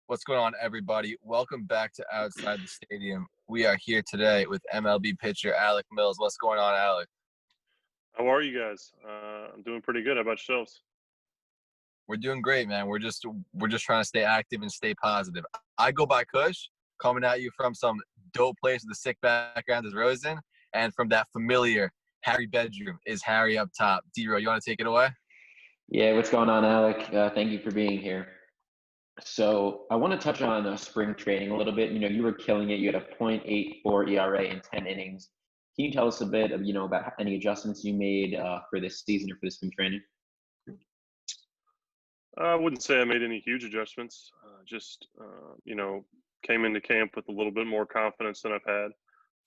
What's going on, everybody? Welcome back to Outside the Stadium. We are here today with MLB pitcher Alec Mills. What's going on, Alec? How are you guys? I'm doing pretty good. How about yourselves? We're doing great, man. We're just trying to stay active and stay positive. I go by Kush, coming at you from some dope place with a sick background is Rosen, and from that familiar Harry bedroom is Harry up top. D-Ro, you want to take it away? Yeah, what's going on, Alec? Thank you for being here. So I want to touch on spring training a little bit. You were killing it. You had a .84 ERA in 10 innings. Can you tell us a bit of, about any adjustments you made for this season or for this spring training? I wouldn't say I made any huge adjustments. Came into camp with a little bit more confidence than I've had,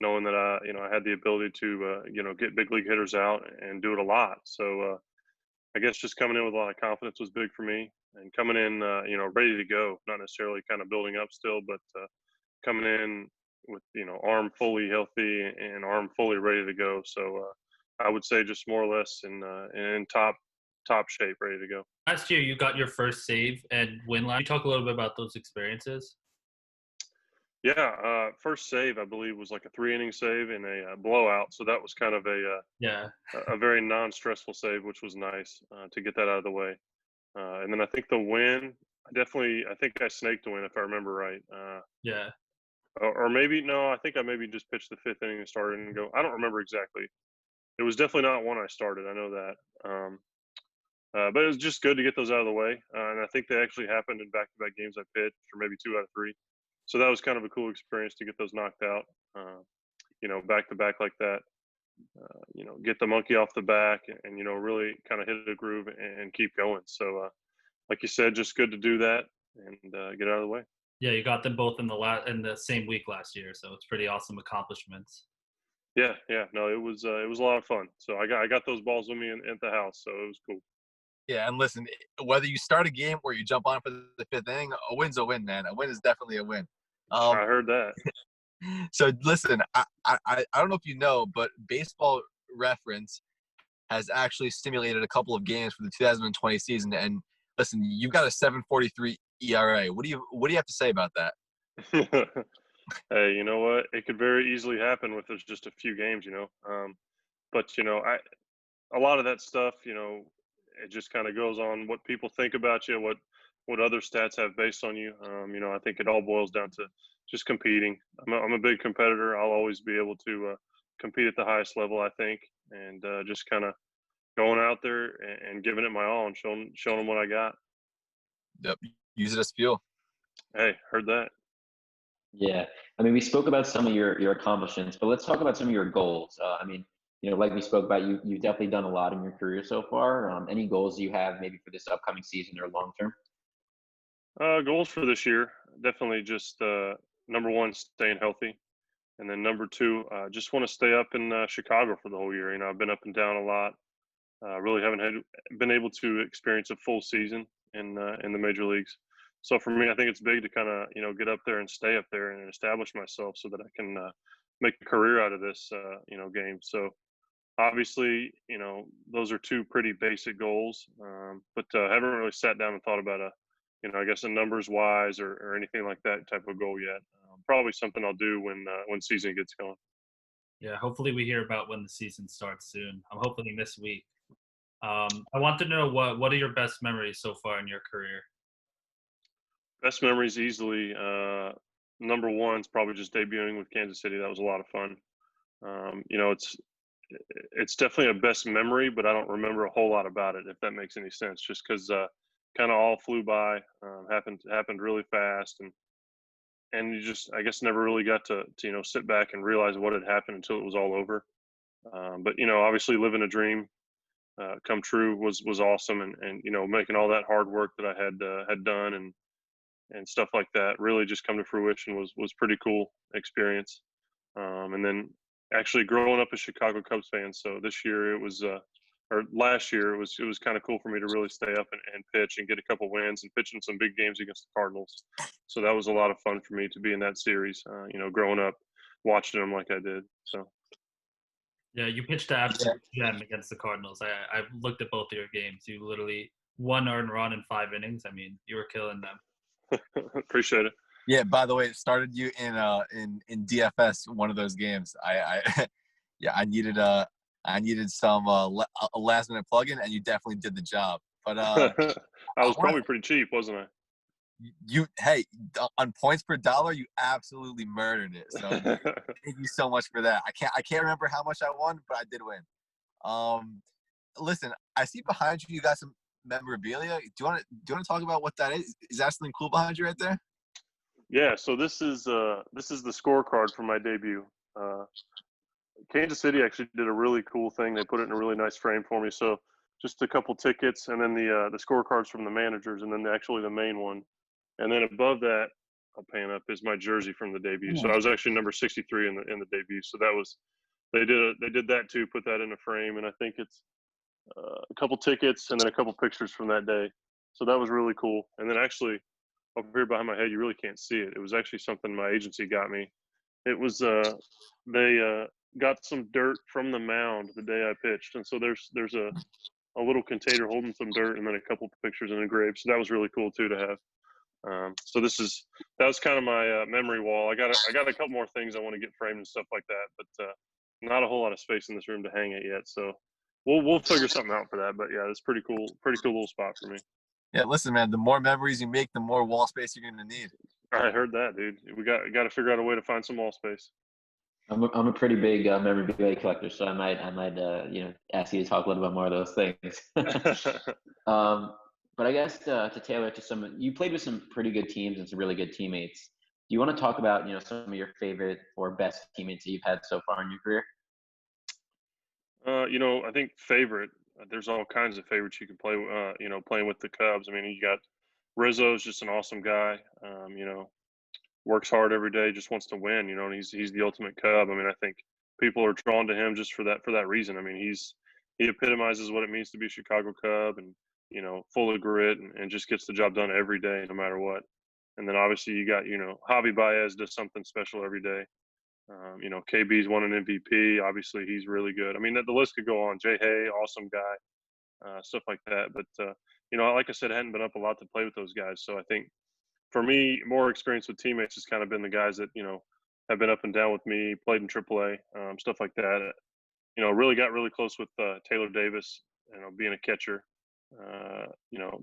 knowing that I had the ability to, get big league hitters out and do it a lot. So I guess just coming in with a lot of confidence was big for me, and coming in, ready to go. Not necessarily kind of building up still, but coming in with arm fully healthy and arm fully ready to go. So I would say just more or less in top shape, ready to go. Last year, you got your first save and win line. Can you talk a little bit about those experiences? Yeah, first save I believe was like a 3-inning save in a blowout. So that was kind of a very non-stressful save, which was nice to get that out of the way. And then I think the win, I think I snaked the win if I remember right. Yeah. Or maybe no, I think I maybe just pitched the 5th inning and started and go. I don't remember exactly. It was definitely not one I started. I know that. But it was just good to get those out of the way. And I think they actually happened in back-to-back games I pitched, or maybe 2 out of 3. So that was kind of a cool experience to get those knocked out, back-to-back like that. Get the monkey off the back and really kind of hit a groove and keep going. So, like you said, just good to do that and get out of the way. Yeah, you got them both in the same week last year, so it's pretty awesome accomplishments. Yeah. No, it was a lot of fun. So I got those balls with me at the house, so it was cool. Yeah, and listen, whether you start a game or you jump on for the 5th inning, a win's a win, man. A win is definitely a win. I heard that. So listen, I don't know if you know, but Baseball Reference has actually simulated a couple of games for the 2020 season. And listen, you've got a 7.43 ERA. What do you have to say about that? Hey, you know what? It could very easily happen with there's just a few games, But a lot of that stuff, it just kind of goes on what people think about you, what other stats have based on you. I think it all boils down to just competing. I'm a big competitor. I'll always be able to compete at the highest level, I think, and just kind of going out there and giving it my all and showing them what I got. Yep, use it as fuel. Hey, heard that. Yeah, we spoke about some of your accomplishments, but let's talk about some of your goals. Like we spoke about, you've definitely done a lot in your career so far. Any goals you have maybe for this upcoming season or long term? Goals for this year, definitely just number one, staying healthy. And then number 2, just want to stay up in Chicago for the whole year. I've been up and down a lot. Really haven't been able to experience a full season in the major leagues. So for me, I think it's big to kind of get up there and stay up there and establish myself so that I can make a career out of this game. So obviously, those are 2 pretty basic goals, but haven't really sat down and thought about I guess a numbers wise or anything like that type of goal yet. Probably something I'll do when season gets going. Yeah, hopefully we hear about when the season starts soon. I'm hoping this week. I want to know what are your best memories so far in your career? Best memories easily. Number 1 is probably just debuting with Kansas City. That was a lot of fun. It's definitely a best memory, but I don't remember a whole lot about it, if that makes any sense. Just because kind of all flew by, happened really fast, and you just I guess never really got to sit back and realize what had happened until it was all over. But obviously living a dream come true was awesome, and making all that hard work that I had done and stuff like that really just come to fruition was pretty cool experience. And then actually growing up a Chicago Cubs fan, so this year or last year it was kind of cool for me to really stay up and pitch and get a couple wins and pitch in some big games against the Cardinals. So that was a lot of fun for me to be in that series. Growing up watching them like I did. So. Yeah, you pitched to absolute gem against the Cardinals. I looked at both of your games. You literally 1 earned run in 5 innings. You were killing them. Appreciate it. Yeah. By the way, it started you in DFS, one of those games. I yeah, I needed some a last minute plug-in, and you definitely did the job. But I was probably pretty cheap, wasn't I? hey, on points per dollar, you absolutely murdered it. So thank you so much for that. I can't remember how much I won, but I did win. Listen, I see behind you got some memorabilia. Do you want to talk about what that is? Is that something cool behind you right there? Yeah, so this is the scorecard for my debut. Kansas City actually did a really cool thing. They put it in a really nice frame for me. So just a couple tickets, and then the scorecards from the managers, and then actually the main one. And then above that, I'll pan up, is my jersey from the debut. So I was actually number 63 in the debut. So that was they did that too, put that in a frame, and I think it's a couple tickets and then a couple pictures from that day. So that was really cool. And then actually over here behind my head, you really can't see it. It was actually something my agency got me. It was they got some dirt from the mound the day I pitched, and so there's a little container holding some dirt, and then a couple pictures and engraved. So that was really cool too to have. So that was kind of my memory wall. I got a couple more things I want to get framed and stuff like that, but not a whole lot of space in this room to hang it yet. So we'll figure something out for that. But yeah, it's pretty cool little spot for me. Yeah, listen, man. The more memories you make, the more wall space you're gonna need. I heard that, dude. We got to figure out a way to find some wall space. I'm a pretty big memorabilia collector, so I might ask you to talk a little bit more of those things. But I guess to tailor it to you played with some pretty good teams and some really good teammates. Do you want to talk about some of your favorite or best teammates that you've had so far in your career? I think favorite. There's all kinds of favorites you can play. Playing with the Cubs. I mean, you got Rizzo's just an awesome guy. Works hard every day, just wants to win. And he's the ultimate Cub. I mean, I think people are drawn to him just for that reason. I mean, he epitomizes what it means to be a Chicago Cub, and full of grit and just gets the job done every day, no matter what. And then obviously you got Javi Baez does something special every day. KB's won an MVP. Obviously, he's really good. I mean, the list could go on. Jay Hay, awesome guy, stuff like that. But like I said, I hadn't been up a lot to play with those guys. So I think for me, more experience with teammates has kind of been the guys that have been up and down with me, played in AAA, stuff like that. Really got really close with Taylor Davis, being a catcher.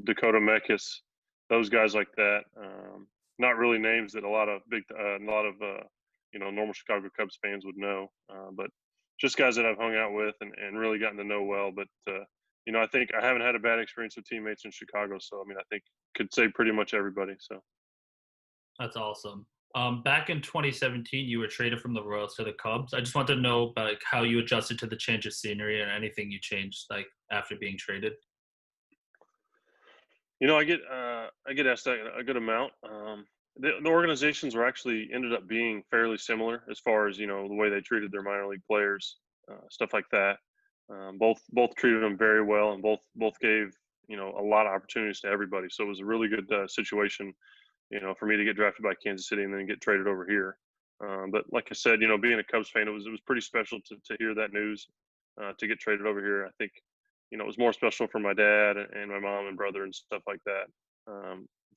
Dakota Meckis, those guys like that. Not really names that a lot of normal Chicago Cubs fans would know, but just guys that I've hung out with and really gotten to know well. But I think I haven't had a bad experience with teammates in Chicago, so I mean, I think could say pretty much everybody. So That's awesome. Back in 2017, you were traded from the Royals to the Cubs. I just want to know about how you adjusted to the change of scenery and anything you changed after being traded. I get asked that a good amount. The organizations were actually ended up being fairly similar as far as the way they treated their minor league players, stuff like that. Both treated them very well, and both gave a lot of opportunities to everybody. So it was a really good situation, for me to get drafted by Kansas City and then get traded over here. But like I said, being a Cubs fan, it was pretty special to hear that news, to get traded over here. I think it was more special for my dad and my mom and brother and stuff like that,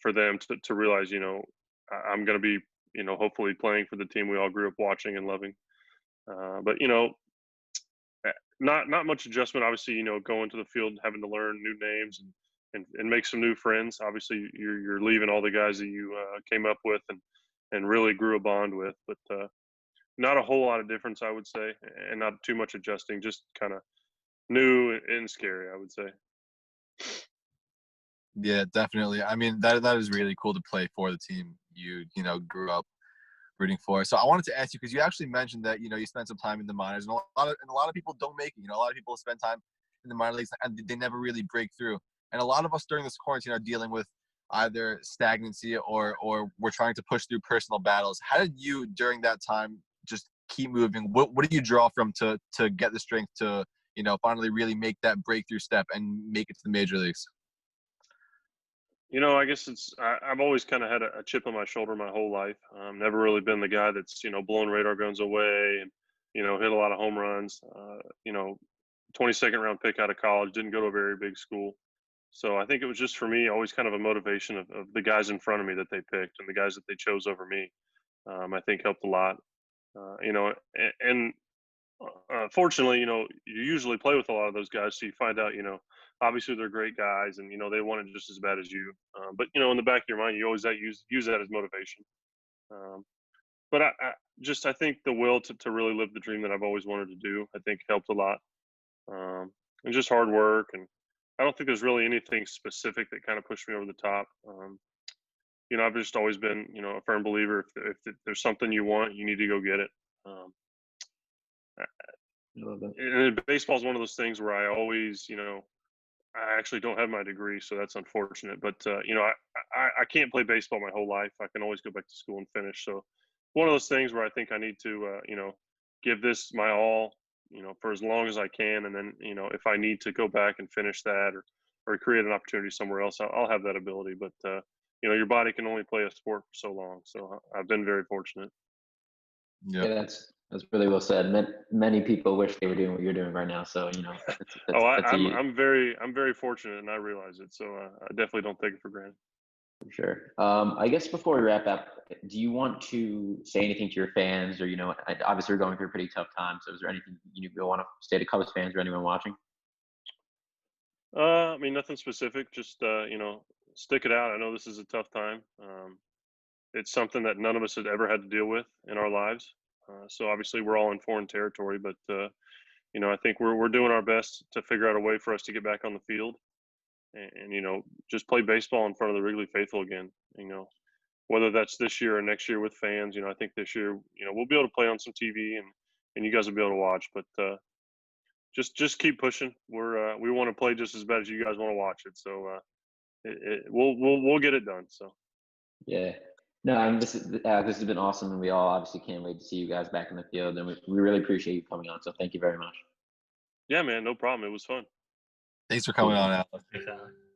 for them to realize I'm going to be hopefully playing for the team we all grew up watching and loving. But not much adjustment. Obviously, going to the field, having to learn new names and make some new friends. Obviously, you're leaving all the guys that you came up with and really grew a bond with. But not a whole lot of difference, I would say, and not too much adjusting. Just kind of new and scary, I would say. Yeah, definitely. I mean, that is really cool to play for the team you grew up rooting for. So I wanted to ask you, because you actually mentioned that you spent some time in the minors, and a lot of people don't make it. A lot of people spend time in the minor leagues and they never really break through. And a lot of us during this quarantine are dealing with either stagnancy or we're trying to push through personal battles. How did you during that time just keep moving? What did you draw from to get the strength to finally really make that breakthrough step and make it to the major leagues? I guess I've always kind of had a chip on my shoulder my whole life. Never really been the guy that's blowing radar guns away and hit a lot of home runs. 22nd round pick out of college, didn't go to a very big school. So I think it was just for me always kind of a motivation of the guys in front of me that they picked and the guys that they chose over me. I think helped a lot. And fortunately, you usually play with a lot of those guys, so you find out, obviously they're great guys, and they want it just as bad as you. But in the back of your mind, you always use that as motivation. Um, but I think the will to really live the dream that I've always wanted to do, I think helped a lot. And just hard work, and I don't think there's really anything specific that kind of pushed me over the top. I've just always been, a firm believer if there's something you want, you need to go get it. I love that. And baseball is one of those things where I always, I actually don't have my degree, so that's unfortunate. But I can't play baseball my whole life. I can always go back to school and finish. So one of those things where I think I need to, give this my all, for as long as I can, and then if I need to go back and finish that or create an opportunity somewhere else, I'll have that ability. But your body can only play a sport for so long. So I've been very fortunate. Yeah, that's really well said. Many people wish they were doing what you're doing right now. So I'm very fortunate, and I realize it. So I definitely don't take it for granted. For sure. I guess before we wrap up, do you want to say anything to your fans, or obviously we're going through a pretty tough time. So is there anything you want to say to Cubs fans or anyone watching? I mean, nothing specific. Just stick it out. I know this is a tough time. It's something that none of us had ever had to deal with in our lives. So obviously we're all in foreign territory, but I think we're doing our best to figure out a way for us to get back on the field and just play baseball in front of the Wrigley faithful again. Whether that's this year or next year with fans. I think this year we'll be able to play on some TV and you guys will be able to watch. But just keep pushing. We want to play just as bad as you guys want to watch it. So we'll get it done. So yeah. No, I mean, this has been awesome, and we all obviously can't wait to see you guys back in the field, and we really appreciate you coming on. So thank you very much. Yeah, man, no problem. It was fun. Thanks for coming on, Alex. Exactly.